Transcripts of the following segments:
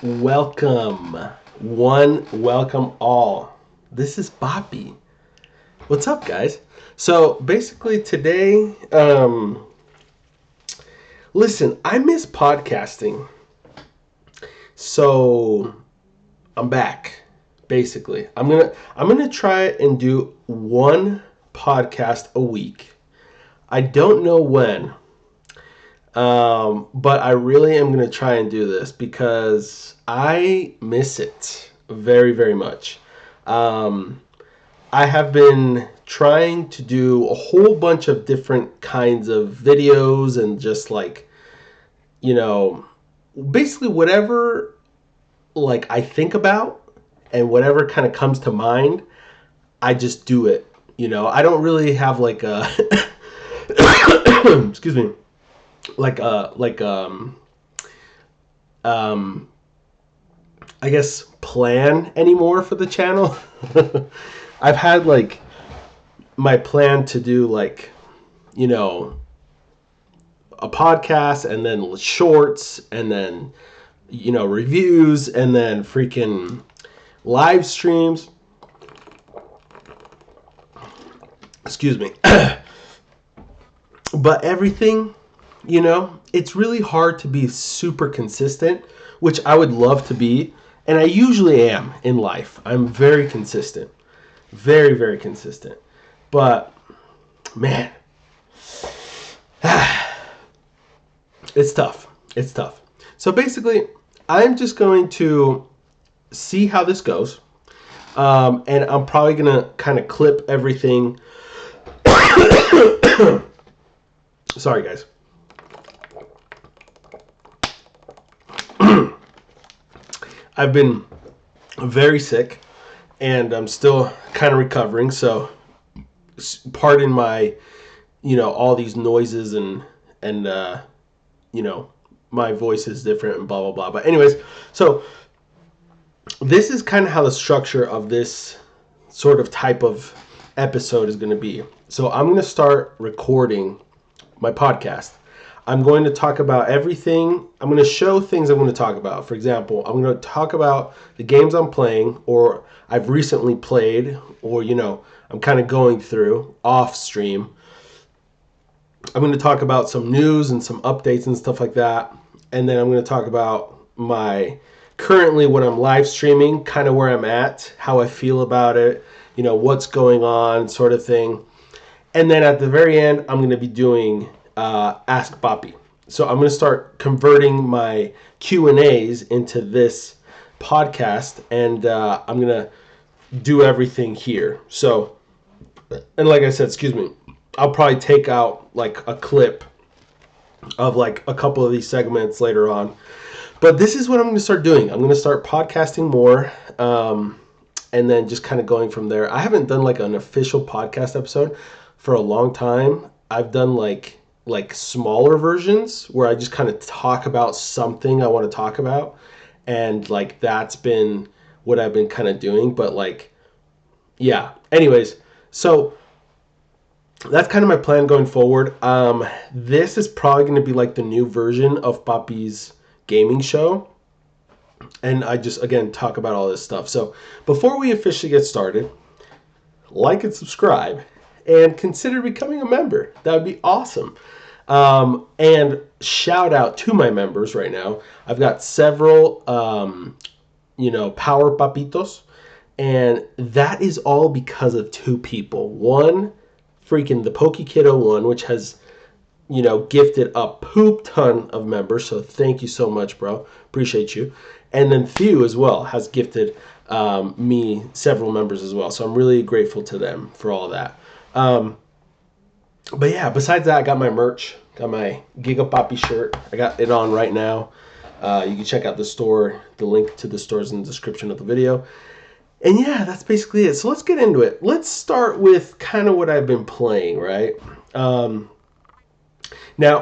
Welcome, welcome all. This is Papi. What's up, guys? So basically today, listen, I miss podcasting. So I'm back. Basically, I'm gonna try and do one podcast a week. I don't know when. But I really am going to try and do this because I miss it very, very much. I have been trying to do a whole bunch of different kinds of videos and just basically whatever I think about and whatever kind of comes to mind, I just do it. I don't really have a excuse me. I guess plan anymore for the channel. I've had my plan to do a podcast and then shorts and then reviews and then freaking live streams. Excuse me. But everything, it's really hard to be super consistent, which I would love to be. And I usually am in life. I'm very consistent. Very, very consistent. But, man, it's tough. It's tough. So basically, I'm just going to see how this goes. And I'm probably going to kind of clip everything. Sorry, guys. I've been very sick and I'm still kind of recovering, so pardon my all these noises and my voice is different and blah blah blah. But anyways, so this is kind of how the structure of this sort of type of episode is going to be. So I'm going to start recording my podcast. I'm going to talk about everything. I'm going to show things I'm going to talk about. For example, I'm going to talk about the games I'm playing or I've recently played or, I'm kind of going through off stream. I'm going to talk about some news and some updates and stuff like that. And then I'm going to talk about currently when I'm live streaming, kind of where I'm at, how I feel about it, what's going on, sort of thing. And then at the very end, I'm going to be doing Ask Papi. So I'm going to start converting my Q&As into this podcast, and I'm going to do everything here. So, and like I said, excuse me, I'll probably take out a clip of a couple of these segments later on. But this is what I'm going to start doing. I'm going to start podcasting more, and then just kind of going from there. I haven't done an official podcast episode for a long time. I've done like smaller versions where I just kind of talk about something I want to talk about, and that's been what I've been kind of doing. But yeah, anyways, so that's kind of my plan going forward. This is probably going to be the new version of Papi's gaming show, and I just again talk about all this stuff. So before we officially get started, like and subscribe and consider becoming a member. That would be awesome. And shout out to my members right now. I've got several, Power Papitos, and that is all because of two people. One, freaking the Pokey Kiddo one, which has, gifted a poop ton of members. So thank you so much, bro. Appreciate you. And then Thew as well has gifted me several members as well. So I'm really grateful to them for all of that. But yeah, besides that, I got my merch. Got my Giga Papi shirt. I got it on right now. You can check out the store. The link to the store is in the description of the video. And yeah, that's basically it. So let's get into it. Let's start with kind of what I've been playing, right? Now,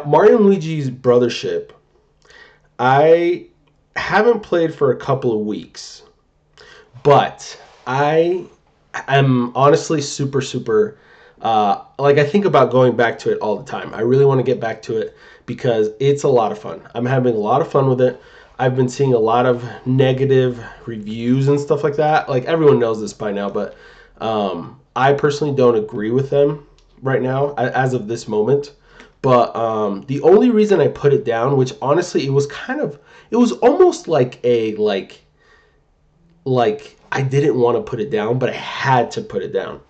Mario and Luigi's Brothership, I haven't played for a couple of weeks. But I am honestly super, super I think about going back to it all the time. I really want to get back to it because it's a lot of fun. I'm having a lot of fun with it. I've been seeing a lot of negative reviews and stuff like that. Like, everyone knows this by now, but I personally don't agree with them right now as of this moment. But the only reason I put it down, which honestly it was almost like I didn't want to put it down, but I had to put it down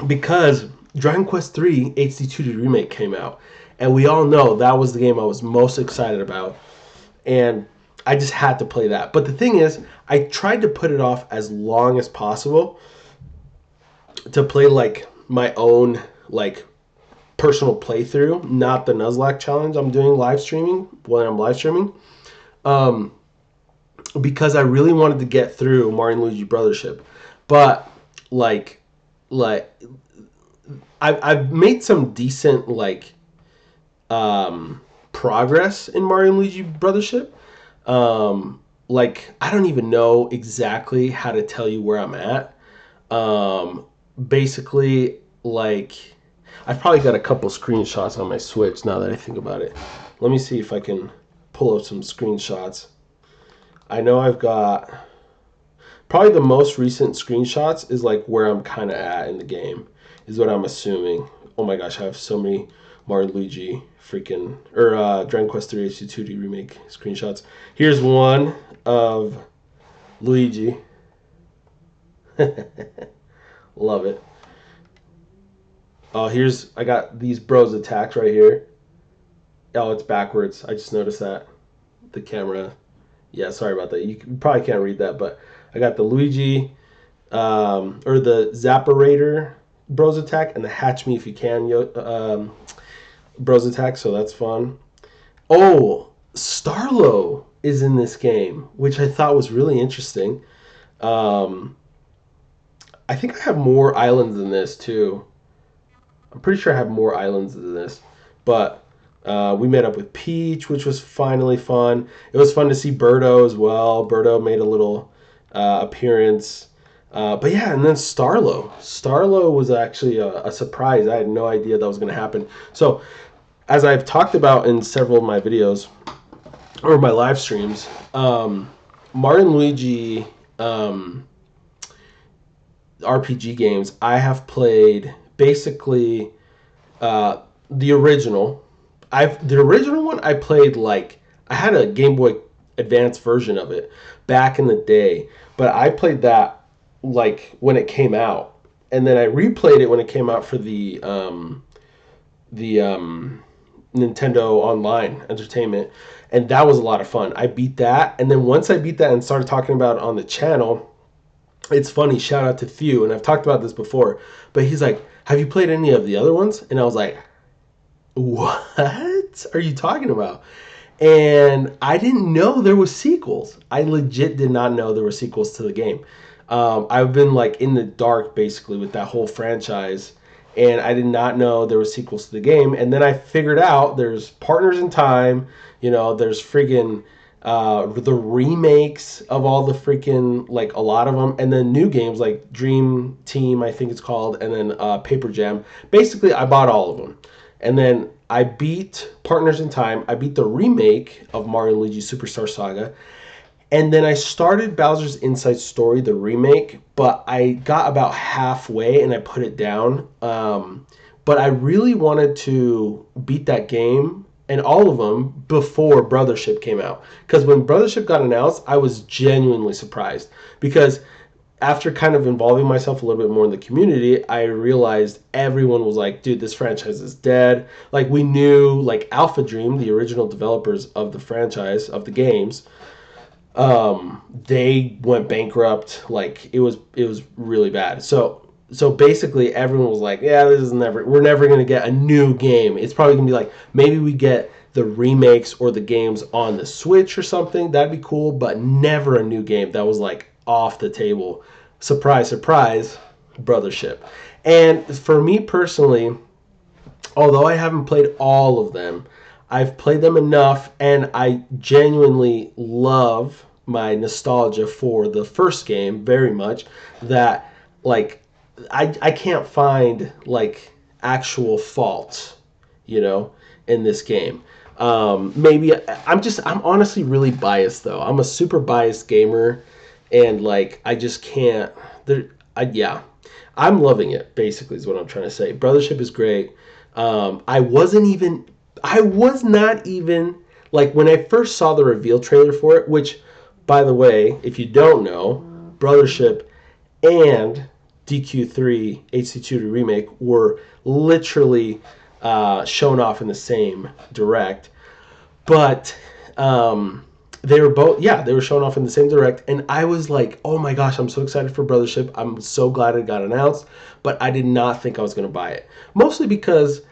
because Dragon Quest III HD-2D Remake came out, and we all know that was the game I was most excited about, and I just had to play that. But the thing is, I tried to put it off as long as possible to play like my own like personal playthrough, not the Nuzlocke challenge I'm doing live streaming when I'm live streaming. Because I really wanted to get through Mario and Luigi Brothership. But like I've made some decent progress in Mario and Luigi Brothership. I don't even know exactly how to tell you where I'm at. Basically, I've probably got a couple screenshots on my Switch now that I think about it. Let me see if I can pull up some screenshots. I know I've got probably the most recent screenshots is like where I'm kind of at in the game, is what I'm assuming. Oh my gosh, I have so many Mario Luigi Dragon Quest III HD-2D Remake screenshots. Here's one of Luigi. Love it. Oh, I got these bros attacks right here. Oh, it's backwards. I just noticed that. The camera. Yeah, sorry about that. You probably can't read that, but I got the Luigi, or the Zapparator bros attack, and the Hatch Me If You Can bros attack, so that's fun. Oh, Starlo is in this game, which I thought was really interesting. I think I have more islands than this, too. I'm pretty sure I have more islands than this, but we met up with Peach, which was finally fun. It was fun to see Birdo as well. Birdo made a little appearance. But yeah, and then Starlo. Starlo was actually a surprise. I had no idea that was going to happen. So, as I've talked about in several of my videos, or my live streams, Mario and Luigi RPG games, I have played basically the original. The original one I played I had a Game Boy Advance version of it back in the day, but I played that when it came out, and then I replayed it when it came out for the Nintendo Online Entertainment, and that was a lot of fun. I beat that, and then once I beat that and started talking about it on the channel, it's funny, shout out to Thew, and I've talked about this before, but he's like, have you played any of the other ones? And I was like, what are you talking about? And I didn't know there was sequels. I legit did not know there were sequels to the game. I've been in the dark basically with that whole franchise, and I did not know there were sequels to the game. And then I figured out there's Partners in Time, there's friggin' the remakes of all the freaking a lot of them, and then new games like Dream Team, I think it's called, and then Paper Jam. Basically, I bought all of them, and then I beat Partners in Time. I beat the remake of Mario and Luigi Superstar Saga, and then I started Bowser's Inside Story, the remake, but I got about halfway and I put it down. But I really wanted to beat that game and all of them before Brothership came out. Because when Brothership got announced, I was genuinely surprised. Because after kind of involving myself a little bit more in the community, I realized everyone was like, dude, this franchise is dead. We knew, Alpha Dream, the original developers of the franchise, of the games, they went bankrupt. It was really bad. So basically everyone was like, yeah, we're never going to get a new game. It's probably going to be maybe we get the remakes or the games on the Switch or something. That'd be cool, but never a new game. That was off the table. Surprise, surprise, Brothership. And for me personally, although I haven't played all of them, I've played them enough, and I genuinely love my nostalgia for the first game very much, that I can't find actual faults, in this game. Maybe I'm honestly really biased though. I'm a super biased gamer, and like I just can't. Yeah, I'm loving it. Basically, is what I'm trying to say. Brothership is great. I wasn't even. I was not even like when I first saw the reveal trailer for it. Which, by the way, if you don't know, Brothership and DQ3 HD-2D Remake were literally shown off in the same direct. But they were both, yeah, they were shown off in the same direct. And I was like, oh my gosh, I'm so excited for Brothership. I'm so glad it got announced. But I did not think I was going to buy it. Mostly because,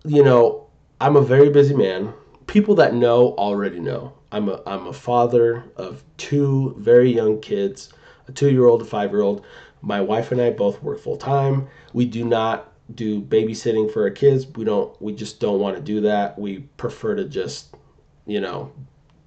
you know, I'm a very busy man. People that know already know. I'm a father of two very young kids, a 2-year-old, a 5-year-old. My wife and I both work full time. We do not do babysitting for our kids. We just don't want to do that. We prefer to just, you know,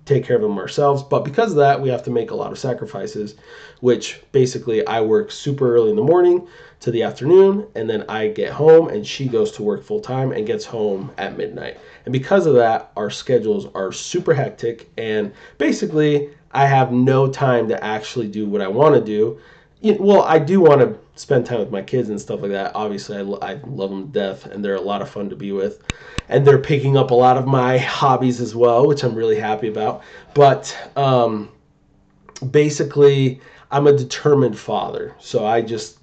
take care of them ourselves. But because of that, we have to make a lot of sacrifices, which basically I work super early in the morning to the afternoon, and then I get home and she goes to work full time and gets home at midnight. And because of that, our schedules are super hectic, and basically I have no time to actually do what I want to do. Well, I do want to spend time with my kids and stuff like that. Obviously, I love them to death, and they're a lot of fun to be with. And they're picking up a lot of my hobbies as well, which I'm really happy about. But basically, I'm a determined father. So I just,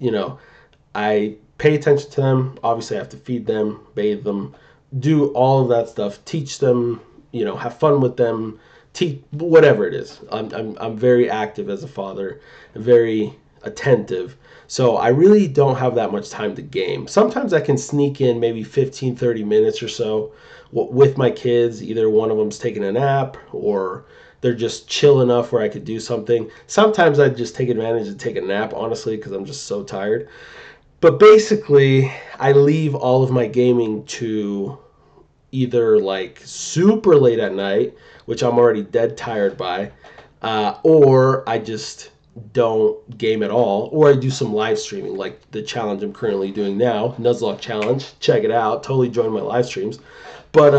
I pay attention to them. Obviously, I have to feed them, bathe them, do all of that stuff, teach them, have fun with them, teach whatever it is. I'm very active as a father, very attentive. So I really don't have that much time to game. Sometimes I can sneak in maybe 15, 30 minutes or so with my kids. Either one of them's taking a nap or they're just chill enough where I could do something. Sometimes I just take advantage and take a nap, honestly, because I'm just so tired. But basically, I leave all of my gaming to either like super late at night, which I'm already dead tired by, or I just don't game at all, or I do some live streaming, like the challenge I'm currently doing now, Nuzlocke Challenge. Check it out. Totally join my live streams. But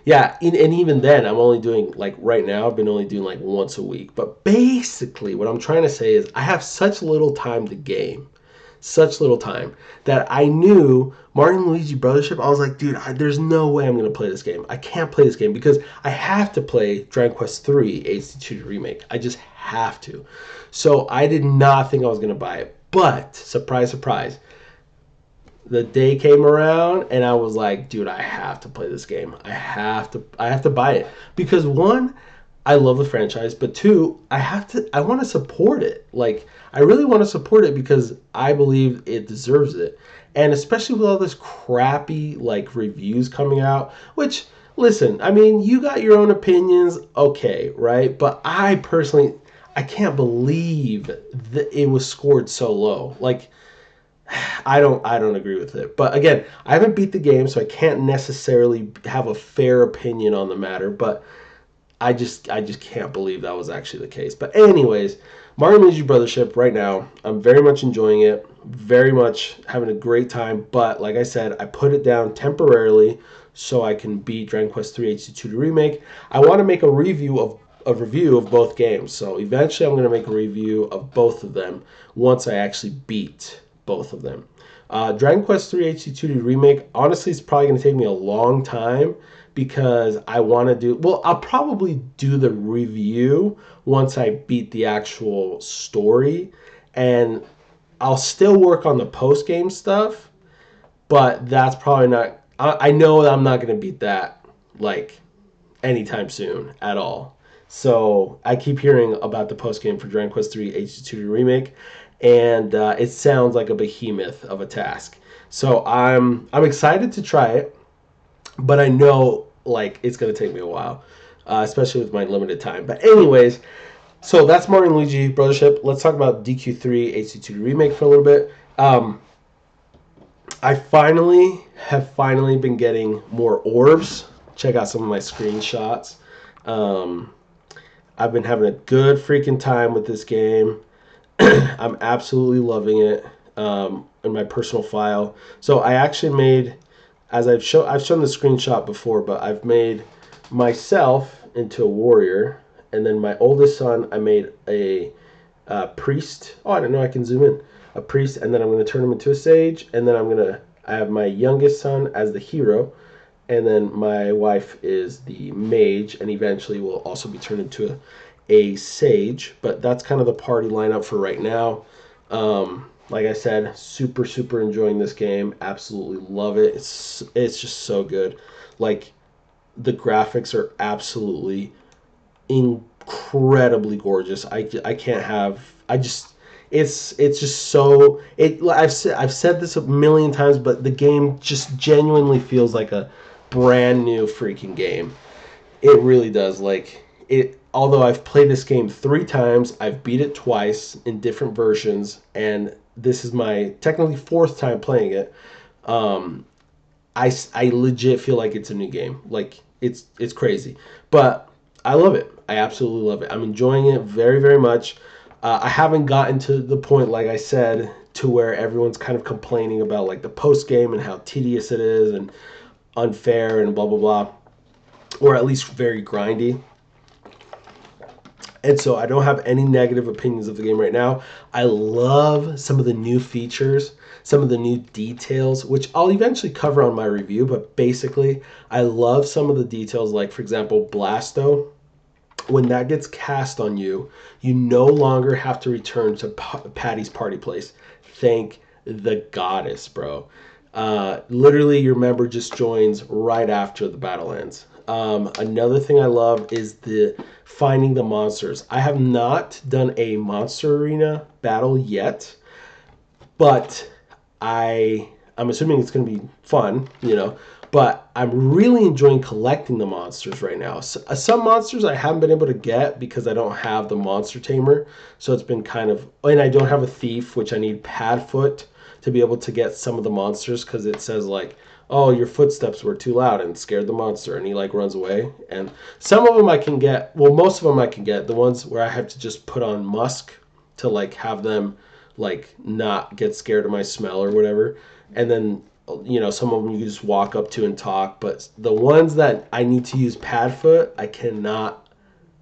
yeah, and even then, I'm only doing like right now. I've been only doing like once a week. But basically, what I'm trying to say is, I have such little time to game, such little time, that I knew Mario and Luigi Brothership. I was like, dude, there's no way I'm going to play this game. I can't play this game because I have to play Dragon Quest 3 HD-2D Remake. I just have to. So I did not think I was going to buy it. But, surprise, surprise, the day came around and I was like, dude, I have to play this game. I have to buy it. Because one, I love the franchise, but two, I want to support it. Like, I really want to support it because I believe it deserves it. And especially with all this crappy like reviews coming out, which, listen, I mean, you got your own opinions, okay, right? But I personally, I can't believe that it was scored so low. Like, I don't agree with it. But again, I haven't beat the game, so I can't necessarily have a fair opinion on the matter, but I just can't believe that was actually the case. But anyways, Mario Luigi Brothership right now, I'm very much enjoying it, very much having a great time. But like I said, I put it down temporarily so I can beat Dragon Quest 3 HD-2D Remake. I want to make a review of both games. So eventually I'm going to make a review of both of them once I actually beat both of them. Dragon Quest 3 HD-2D Remake, honestly, it's probably going to take me a long time because I want to I'll probably do the review once I beat the actual story, and I'll still work on the post-game stuff, but that's probably not, I know that I'm not going to beat that, like, anytime soon at all. So I keep hearing about the post-game for Dragon Quest 3 HD-2D Remake, and it sounds like a behemoth of a task. So I'm excited to try it, but I know like it's gonna take me a while, especially with my limited time. But anyways, so that's Mario and Luigi Brothership. Let's talk about DQ3 HD-2D Remake for a little bit. I have finally been getting more orbs. Check out some of my screenshots. I've been having a good freaking time with this game. I'm absolutely loving it in my personal file. So I actually made, as I've shown the screenshot before, but I've made myself into a warrior, and then my oldest son, I made a priest. Oh, I don't know. I can zoom in. A priest, and then I'm going to turn him into a sage, and then I have my youngest son as the hero, and then my wife is the mage, and eventually will also be turned into a sage. But that's kind of the party lineup for right now. Like I said, super enjoying this game. Absolutely love it. It's just so good. Like, the graphics are absolutely incredibly gorgeous. I can't have. I just it's just so it. I've said this a million times, but the game just genuinely feels like a brand new freaking game. It really does. Like, it. Although I've played this game 3 times, I've beat it twice in different versions, and this is my technically 4th time playing it. Um, I legit feel like it's a new game. Like, it's crazy, but I love it. I absolutely love it. I'm enjoying it very much. I haven't gotten to the point, like I said, to where everyone's kind of complaining about like the post game and how tedious it is and unfair and blah blah blah, or at least very grindy. And so I don't have any negative opinions of the game right now. I love some of the new features, some of the new details, which I'll eventually cover on my review. But basically, I love some of the details, like, for example, Blasto. When that gets cast on you, you no longer have to return to Patty's party place. Thank the goddess, bro. Literally, your member just joins right after the battle ends. Another thing I love is the finding the monsters. I have not done a monster arena battle yet, but I'm assuming it's going to be fun, you know. But I'm really enjoying collecting the monsters right now. So, some monsters I haven't been able to get because I don't have the monster tamer. So it's been kind of, and I don't have a thief, which I need Padfoot to be able to get some of the monsters, because it says like, oh, your footsteps were too loud and scared the monster, and he like runs away. And some of them I can get, well, most of them I can get. The ones where I have to just put on musk to like have them like not get scared of my smell or whatever. And then, you know, some of them you can just walk up to and talk. But the ones that I need to use Padfoot, I cannot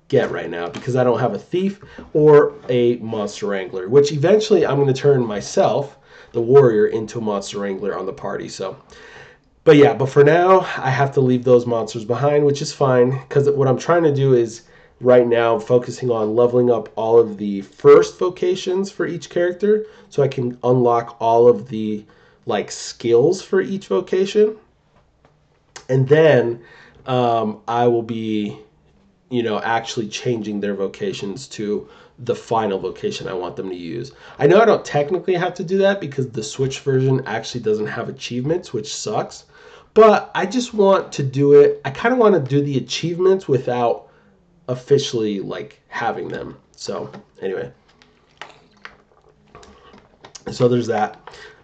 get right now because I don't have a thief or a monster wrangler, which eventually I'm going to turn myself, the warrior, into a monster wrangler on the party. So, but yeah, but for now I have to leave those monsters behind, which is fine, because what I'm trying to do is right now focusing on leveling up all of the first vocations for each character so I can unlock all of the like skills for each vocation. And then I will be, you know, actually changing their vocations to the final vocation I want them to use. I know I don't technically have to do that because the Switch version actually doesn't have achievements, which sucks. But I just want to do it. I kind of want to do the achievements without officially like having them. So anyway, so there's that.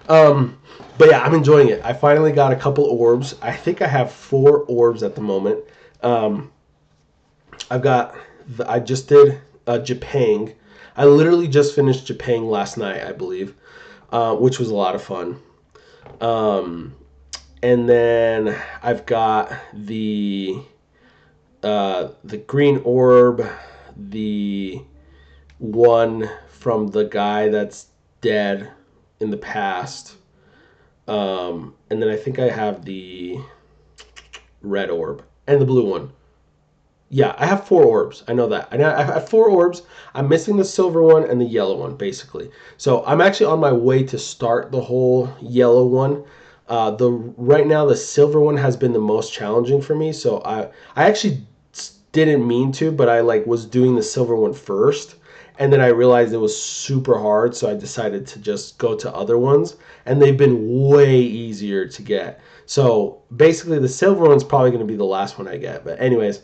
But yeah, I'm enjoying it. I finally got a couple orbs. I think I have 4 orbs at the moment. I just did Japang. I literally just finished Japang last night, I believe, which was a lot of fun. And then I've got the green orb, the one from the guy that's dead in the past. And then I think I have the red orb and the blue one. Yeah, I have 4 orbs. I know that. I have 4 orbs. I'm missing the silver one and the yellow one, basically. So I'm actually on my way to start the whole yellow one. Right now the silver one has been the most challenging for me. So I actually didn't mean to, but I like was doing the silver one first, and then I realized it was super hard, so I decided to just go to other ones, and they've been way easier to get. So basically the silver one's probably going to be the last one I get. But anyways,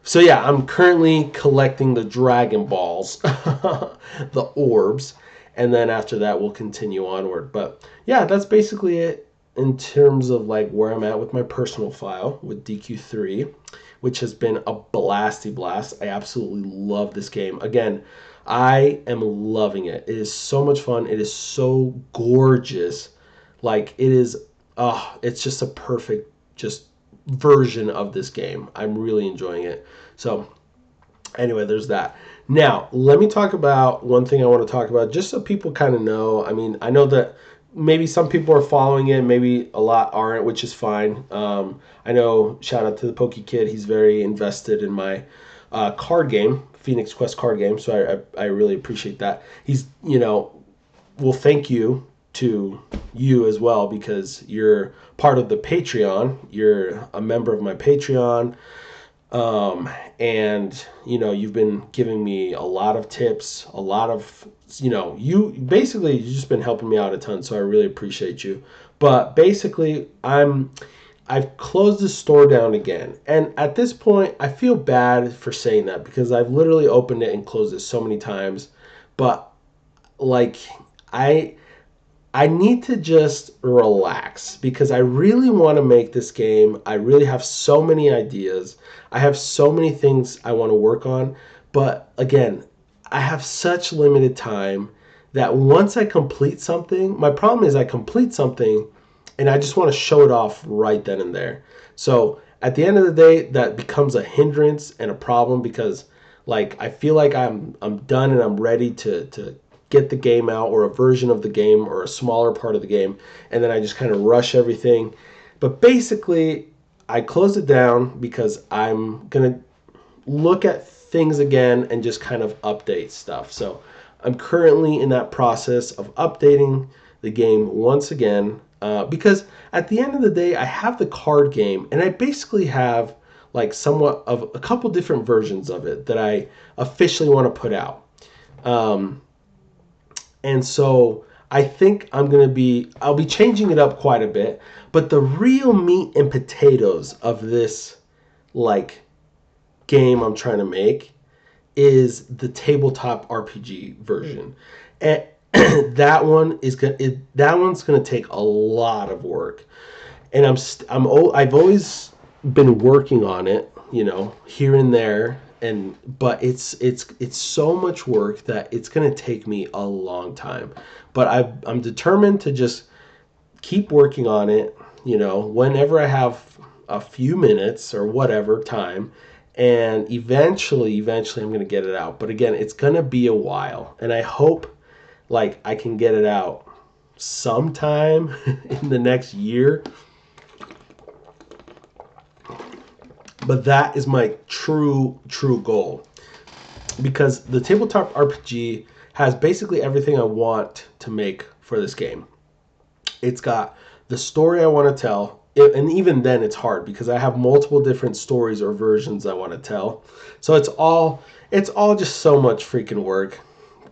so yeah, I'm currently collecting the Dragon Balls, the orbs, and then after that we'll continue onward. But yeah, that's basically it in terms of like where I'm at with my personal file with DQ3, which has been a blasty blast. I absolutely love this game. Again, I am loving it. It is so much fun. It is so gorgeous. Like, it is, it's just a perfect, just version of this game. I'm really enjoying it. So anyway, there's that. Now, let me talk about one thing I want to talk about, just so people kind of know. I mean, I know that maybe some people are following it, maybe a lot aren't, which is fine. I know, shout out to the Pokey Kid. He's very invested in my card game, Phoenix Quest card game, so I really appreciate that. He's, well, thank you to you as well, because you're part of the Patreon. You're a member of my Patreon. And you've been giving me a lot of tips, a lot of, you've just been helping me out a ton. So I really appreciate you. But basically I've closed the store down again. And at this point I feel bad for saying that, because I've literally opened it and closed it so many times. But like, I need to just relax, because I really want to make this game. I really have so many ideas. I have so many things I want to work on. But again, I have such limited time that once I complete something, my problem is I complete something and I just want to show it off right then and there. So at the end of the day, that becomes a hindrance and a problem, because like, I feel like I'm done and I'm ready to get the game out, or a version of the game, or a smaller part of the game, and then I just kind of rush everything. But basically, I closed it down because I'm gonna look at things again and just kind of update stuff. So I'm currently in that process of updating the game once again, because at the end of the day, I have the card game, and I basically have like somewhat of a couple different versions of it that I officially want to put out. And so I think I'll be changing it up quite a bit. But the real meat and potatoes of this like game I'm trying to make is the tabletop RPG version. And that one's gonna take a lot of work. And I've always been working on it, here and there. But it's so much work that it's going to take me a long time. But I'm determined to just keep working on it, whenever I have a few minutes or whatever time, and eventually I'm going to get it out. But again, it's going to be a while, and I hope like I can get it out sometime in the next year. But that is my true goal, because the tabletop RPG has basically everything I want to make for this game. It's got the story I want to tell, and even then it's hard, because I have multiple different stories or versions I want to tell. So it's all just so much freaking work,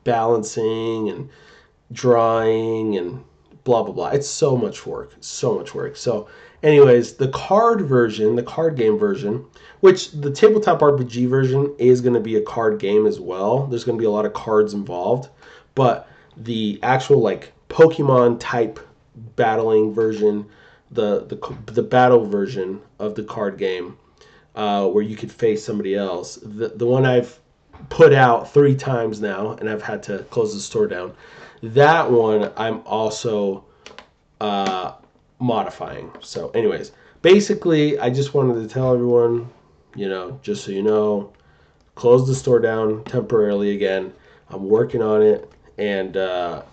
balancing and drawing and blah blah blah. It's so much work, so much work. So anyways, the card game version, which the tabletop RPG version is going to be a card game as well. There's going to be a lot of cards involved, but the actual like Pokemon type battling version, the battle version of the card game, where you could face somebody else, the one I've put out 3 times now, and I've had to close the store down. That one I'm also modifying. So anyways, basically I just wanted to tell everyone, just so you know, close the store down temporarily again. I'm working on it, and the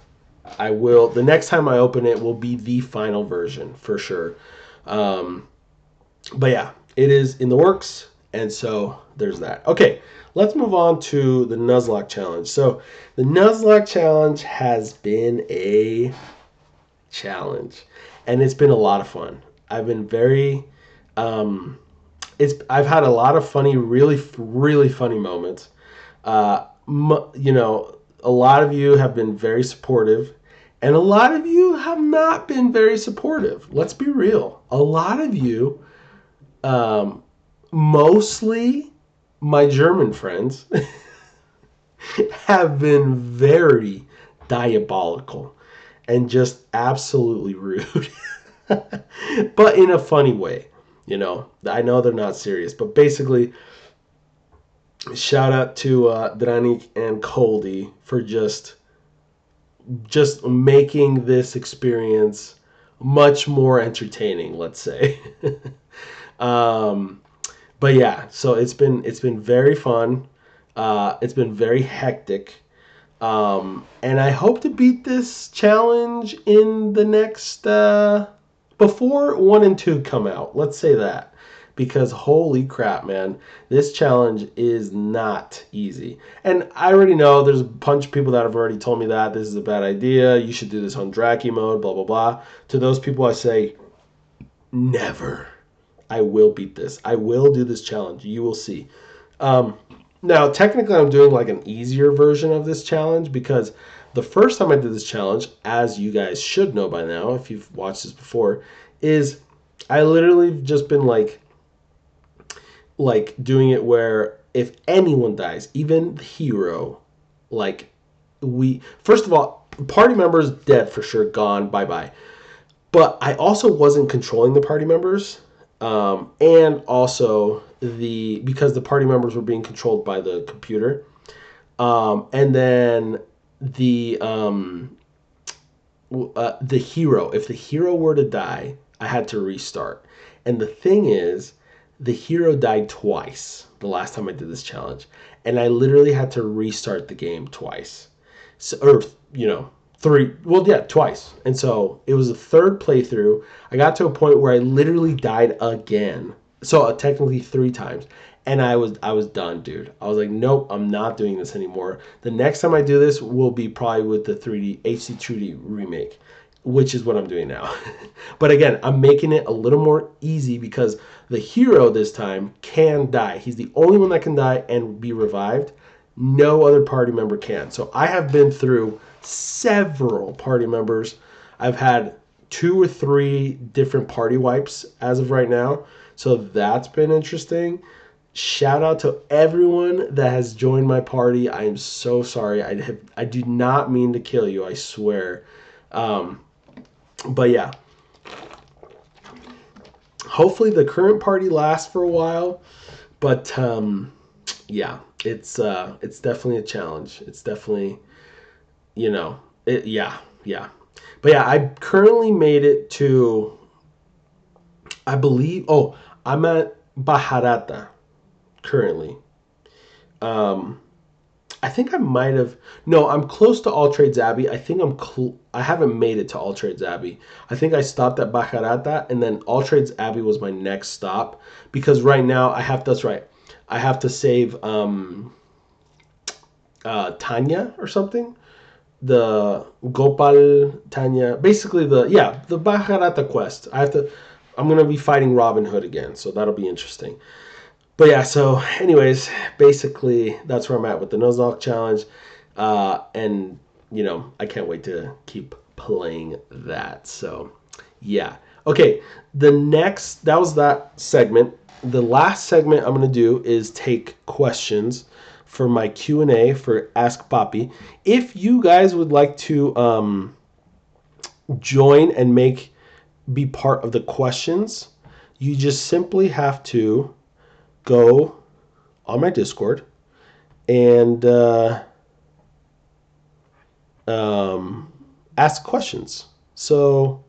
next time I open it will be the final version for sure. But yeah, it is in the works, and so there's that. Okay, let's move on to the Nuzlocke challenge. So the Nuzlocke challenge has been a challenge, and it's been a lot of fun. I've been very I've had a lot of funny, really funny moments. A lot of you have been very supportive, and a lot of you have not been very supportive. Let's be real. A lot of you, mostly my German friends, have been very diabolical and just absolutely rude. But in a funny way. I know they're not serious, but basically, shout out to Dranik and Coldy for just making this experience much more entertaining, let's say. But yeah, so it's been very fun. It's been very hectic. And I hope to beat this challenge in the next before 1 and 2 come out. Let's say that. Because holy crap, man, this challenge is not easy. And I already know there's a bunch of people that have already told me that this is a bad idea. You should do this on Draki mode, blah, blah, blah. To those people, I say, never. I will beat this. I will do this challenge. You will see. Now, technically, I'm doing like an easier version of this challenge because the first time I did this challenge, as you guys should know by now, if you've watched this before, is I literally just been like doing it where if anyone dies, even the hero, like first of all, party members dead for sure, gone, bye bye. But I also wasn't controlling the party members, and also because the party members were being controlled by the computer, and then the hero. If the hero were to die, I had to restart. And the thing is, the hero died twice the last time I did this challenge, and I literally had to restart the game twice. So, or three. Well, yeah, twice. And so it was a third playthrough. I got to a point where I literally died again. So technically 3 times. And I was done, dude. I was like, nope, I'm not doing this anymore. The next time I do this will be probably with the 3D HD-2D remake, which is what I'm doing now. But again, I'm making it a little more easy because the hero this time can die. He's the only one that can die and be revived. No other party member can. So I have been through several party members. I've had 2 or 3 different party wipes as of right now. So that's been interesting. Shout out to everyone that has joined my party. I am so sorry. I do not mean to kill you, I swear. But yeah. Hopefully the current party lasts for a while. But yeah, it's definitely a challenge. It's definitely, yeah. But yeah, I currently made it to, I believe, I'm at Baharata currently. I think I might have, no, I'm close to All Trades Abbey. I think I haven't made it to All Trades Abbey. I think I stopped at Baharata, and then All Trades Abbey was my next stop, because right now that's right. I have to save Tanya or something. The Gopal Tanya, basically the Baharata quest. I'm gonna be fighting Robin Hood again, so that'll be interesting. But yeah, so anyways, basically that's where I'm at with the Nuzlocke challenge, and I can't wait to keep playing that. So yeah, okay. That was that segment. The last segment I'm gonna do is take questions for my Q&A for Ask Papi. If you guys would like to join and be part of the questions, you just simply have to go on my Discord and ask questions. So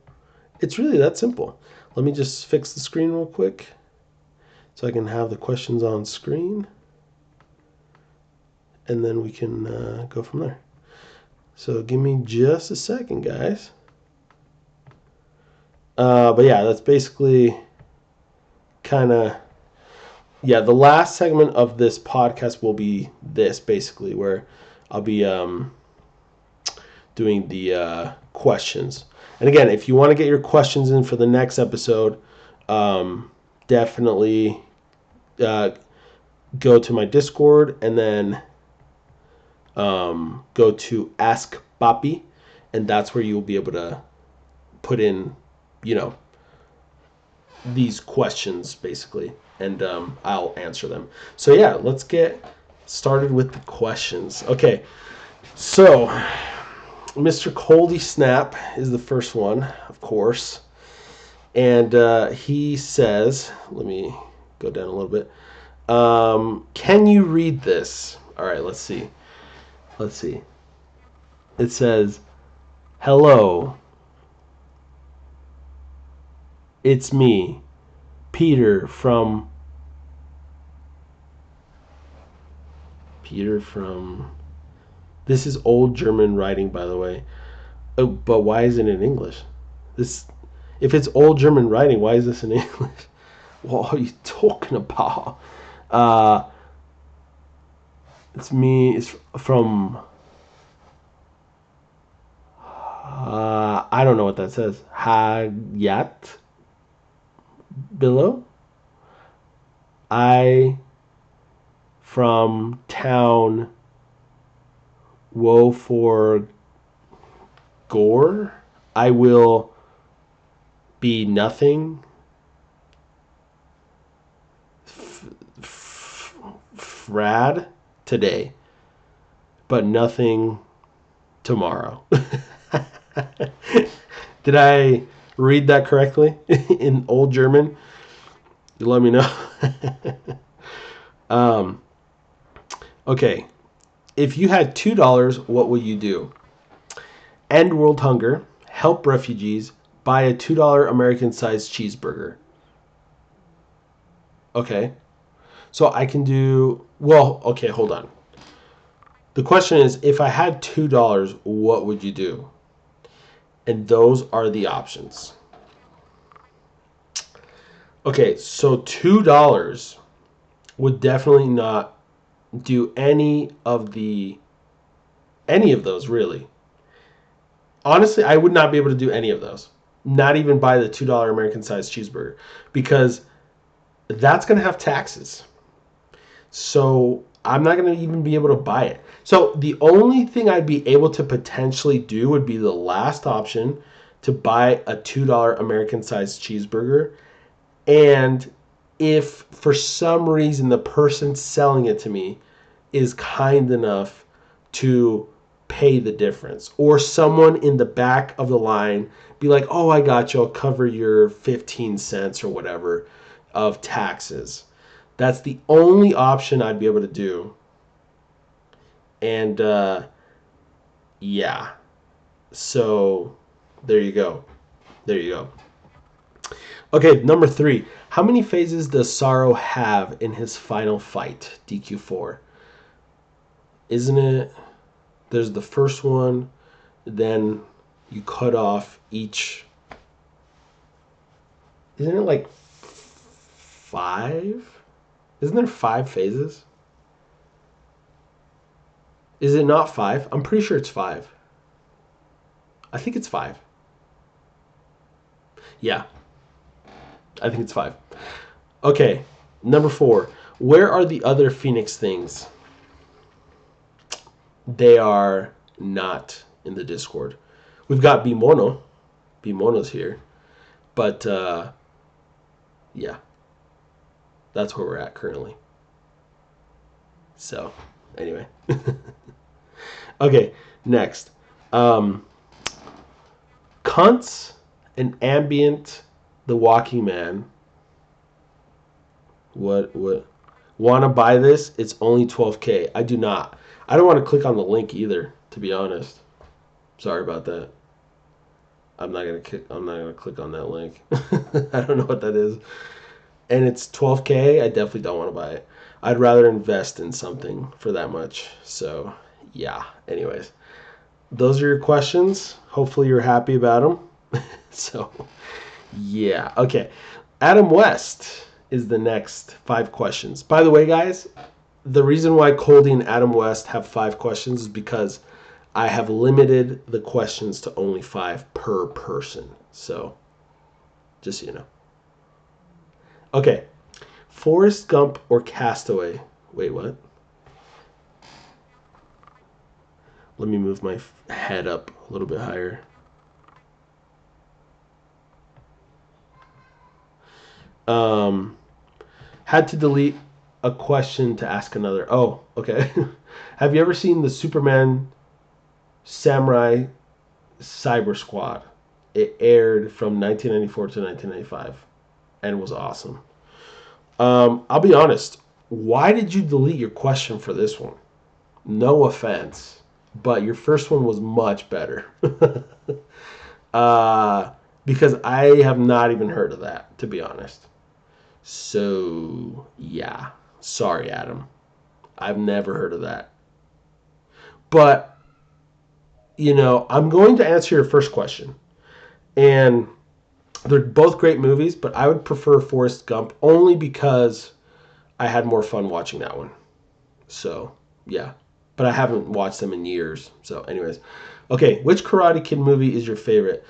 it's really that simple. Let me just fix the screen real quick so I can have the questions on screen, and then we can go from there. So give me just a second, guys. But yeah, that's basically kind of, the last segment of this podcast will be this, basically, where I'll be doing the questions. And again, if you want to get your questions in for the next episode, definitely go to my Discord, and then go to Ask Papi, and that's where you'll be able to put in, these questions, basically, and I'll answer them. So yeah, let's get started with the questions. Okay, so Mr. Coldy Snap is the first one, of course, and he says, let me go down a little bit. Can you read this? All right, let's see. It says, "Hello, it's me, Peter from Peter from. This is old German writing, by the way. Oh, but why is it in English? This, if it's old German writing, why is this in English? What are you talking about? It's me. It's from. I don't know what that says. Hayat below. I from town. Woe for gore. I will be nothing. Frad today, but nothing tomorrow. Did I read that correctly in old German? You let me know. Okay. If you had $2, what would you do? End world hunger, help refugees, buy a $2 American-sized cheeseburger. Okay. So I can do... Well, okay, hold on. The question is, if I had $2, what would you do? And those are the options. Okay, so $2 would definitely not do any of those, really. Honestly, I would not be able to do any of those. Not even buy the $2 American-sized cheeseburger, because that's going to have taxes. So I'm not going to even be able to buy it. So the only thing I'd be able to potentially do would be the last option, to buy a $2 American-sized cheeseburger. And if for some reason the person selling it to me is kind enough to pay the difference, or someone in the back of the line be like, oh, I got you, I'll cover your 15 cents or whatever of taxes. That's the only option I'd be able to do. And yeah, so there you go. Okay, number 3. How many phases does Sorrow have in his final fight, DQ4? Isn't it? There's the first one, then you cut off each. Isn't it like 5? Isn't there 5 phases? Is it not 5? I'm pretty sure it's 5. I think it's 5. Yeah, I think it's 5. Okay, number 4. Where are the other Phoenix things? They are not in the Discord. We've got Bimono. Bimono's here. But, yeah. That's where we're at currently. So, anyway. Okay, next. Cunts and Ambient, The Walking Man. What? Want to buy this? It's only $12K. I do not. I don't want to click on the link either, to be honest. Sorry about that. I'm not gonna click on that link. I don't know what that is. And it's $12K. I definitely don't want to buy it. I'd rather invest in something for that much. So, yeah. Anyways, those are your questions. Hopefully you're happy about them. So, yeah. Okay. Adam West is the next 5 questions. By the way, guys, the reason why Coldy and Adam West have 5 questions is because I have limited the questions to only 5 per person. So, just so you know. Okay. Forrest Gump or Castaway? Wait, what? Let me move my head up a little bit higher. Had to delete a question to ask another. Oh, okay. Have you ever seen the Superman Samurai Cyber Squad? It aired from 1994 to 1995 and was awesome. I'll be honest. Why did you delete your question for this one? No offense, but your first one was much better. Because I have not even heard of that, to be honest. So, yeah. Sorry, Adam. I've never heard of that. But, I'm going to answer your first question. And they're both great movies, but I would prefer Forrest Gump only because I had more fun watching that one. So, yeah. But I haven't watched them in years. So, anyways. Okay, which Karate Kid movie is your favorite?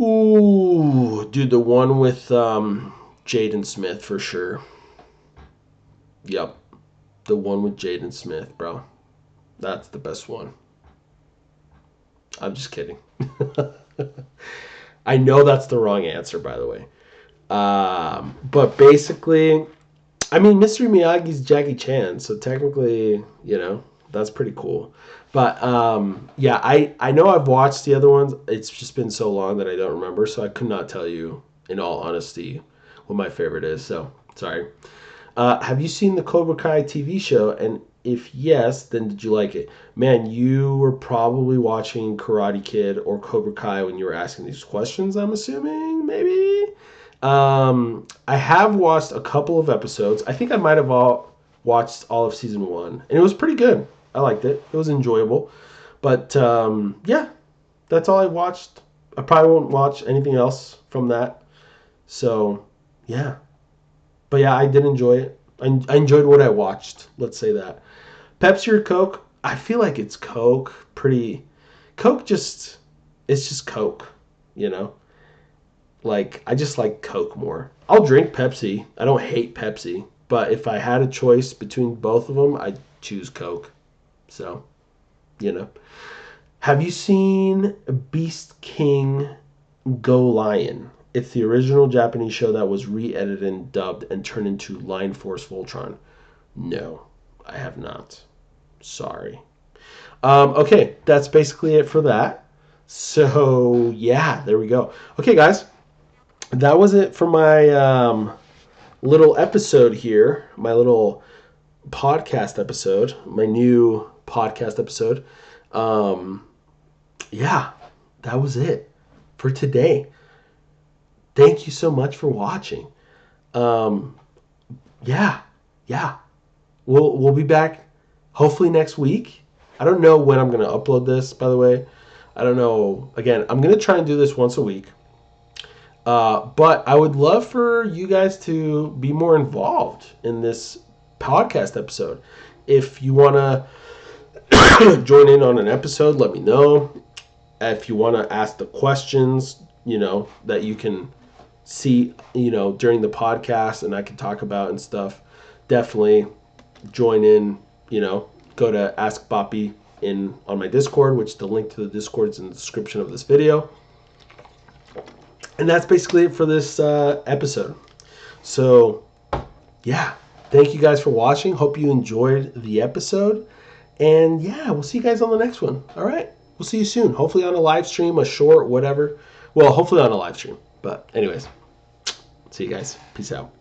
Ooh, dude, the one with Jaden Smith for sure. Yep. The one with Jaden Smith, bro. That's the best one. I'm just kidding. I know that's the wrong answer, by the way. But basically, I mean, Mr. Miyagi's Jackie Chan, so technically, that's pretty cool. But yeah, I know I've watched the other ones. It's just been so long that I don't remember, so I could not tell you, in all honesty, what my favorite is. So sorry. Have you seen the Cobra Kai TV show? And if yes, then did you like it? Man, you were probably watching Karate Kid or Cobra Kai when you were asking these questions, I'm assuming, maybe? I have watched a couple of episodes. I think I might have watched all of season 1. And it was pretty good. I liked it. It was enjoyable. But, yeah, that's all I watched. I probably won't watch anything else from that. So, yeah. But yeah, I did enjoy it. I enjoyed what I watched. Let's say that. Pepsi or Coke? I feel like it's Coke. Coke just... It's just Coke, Like, I just like Coke more. I'll drink Pepsi. I don't hate Pepsi. But if I had a choice between both of them, I'd choose Coke. So, Have you seen Beast King Go Lion? It's the original Japanese show that was re-edited and dubbed and turned into Lion Force Voltron. No, I have not. Sorry. Okay, that's basically it for that. So, yeah, there we go. Okay, guys, that was it for my little episode here, my little podcast episode, my new podcast episode. Yeah, that was it for today. Thank you so much for watching. Yeah. We'll be back hopefully next week. I don't know when I'm going to upload this, by the way. I don't know. Again, I'm going to try and do this once a week. But I would love for you guys to be more involved in this podcast episode. If you want to join in on an episode, let me know. If you want to ask the questions, that you can see, during the podcast and I can talk about and stuff, definitely join in, go to Ask Papi on my Discord, which the link to the Discord is in the description of this video. And that's basically it for this episode. So, yeah. Thank you guys for watching. Hope you enjoyed the episode. And, yeah, we'll see you guys on the next one. All right? We'll see you soon. Hopefully on a live stream, a short, whatever. Well, hopefully on a live stream. But anyways, see you guys. Peace out.